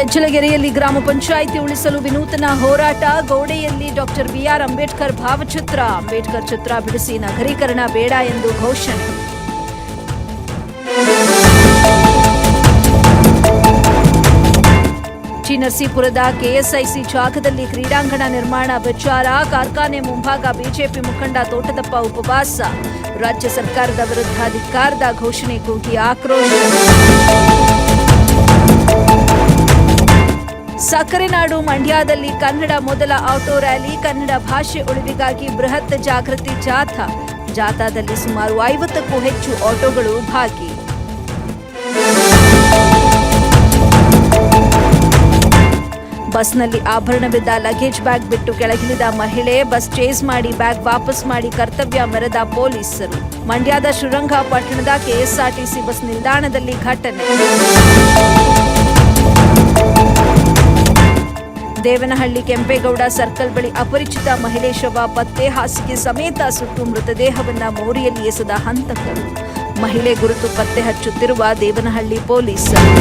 ಕೆಚ್ಚಲಗೆರೆಯಲ್ಲಿ ಗ್ರಾಮ ಪಂಚಾಯಿತಿ ಉಳಿಸಲು ವಿನೂತನ ಹೋರಾಟ. ಗೋಡೆಯಲ್ಲಿ ಡಾಕ್ಟರ್ ಬಿಆರ್ ಅಂಬೇಡ್ಕರ್ ಭಾವಚಿತ್ರ. ಅಂಬೇಡ್ಕರ್ ಚಿತ್ರ ಬಿಡಿಸಿ ನಗರೀಕರಣ ಬೇಡ ಎಂದು ಘೋಷಣೆ. ನರಸೀಪುರದ ಕೆಎಸ್ಐಸಿ ಜಾಗದಲ್ಲಿ ಕ್ರೀಡಾಂಗಣ ನಿರ್ಮಾಣ ವಿಚಾರ. ಕಾರ್ಖಾನೆ ಮುಂಭಾಗ ಬಿಜೆಪಿ ಮುಖಂಡ ತೋಟದಪ್ಪ ಉಪವಾಸ. ರಾಜ್ಯ ಸರ್ಕಾರದ ವಿರುದ್ಧ ಧಿಕ್ಕಾರದ ಘೋಷಣೆ ಕೂಗಿ ಆಕ್ರೋಶ. ಸಕ್ಕರೆ ನಾಡು ಮಂಡ್ಯದಲ್ಲಿ ಕನ್ನಡ ಮೊದಲ ಆಟೋ ರ್ಯಾಲಿ. ಕನ್ನಡ ಭಾಷೆ ಉಳಿವಿಗಾಗಿ ಬೃಹತ್ ಜಾಗೃತಿ ಜಾಥಾ. ಜಾಥಾದಲ್ಲಿ ಸುಮಾರು 50ಕ್ಕೂ ಹೆಚ್ಚು ಆಟೋಗಳು ಭಾಗಿ. ಬಸ್ನಲ್ಲಿ ಆಭರಣವಿದ್ದ ಲಗೇಜ್ ಬ್ಯಾಗ್ ಬಿಟ್ಟು ಕೆಳಗಿಳಿದ ಮಹಿಳೆ. ಬಸ್ ಚೇಸ್ ಮಾಡಿ ಬ್ಯಾಗ್ ವಾಪಸ್ ಮಾಡಿ ಕರ್ತವ್ಯ ಮೆರೆದ ಪೊಲೀಸರು. ಮಂಡ್ಯದ ಶ್ರೀರಂಗಪಟ್ಟಣದ ಕೆಎಸ್ಆರ್ಟಿಸಿ ಬಸ್ ನಿಲ್ದಾಣದಲ್ಲಿ ಘಟನೆ. ದೇವನಹಳ್ಳಿ ಕೆಂಪೇಗೌಡ ಸರ್ಕಲ್ ಬಳಿ ಅಪರಿಚಿತ ಮಹಿಳೆ ಶವ ಪತ್ತೆ. ಹಾಸಿಗೆ ಸಮೇತ ಸುಟ್ಟು ಮೃತದೇಹವನ್ನ ಮೋರಿಯಲ್ಲಿ ಎಸೆದ ಹಂತಕರು. ಮಹಿಳೆ ಗುರುತು ಪತ್ತೆ ಹಚ್ಚುತ್ತಿರುವ ದೇವನಹಳ್ಳಿ ಪೊಲೀಸರು.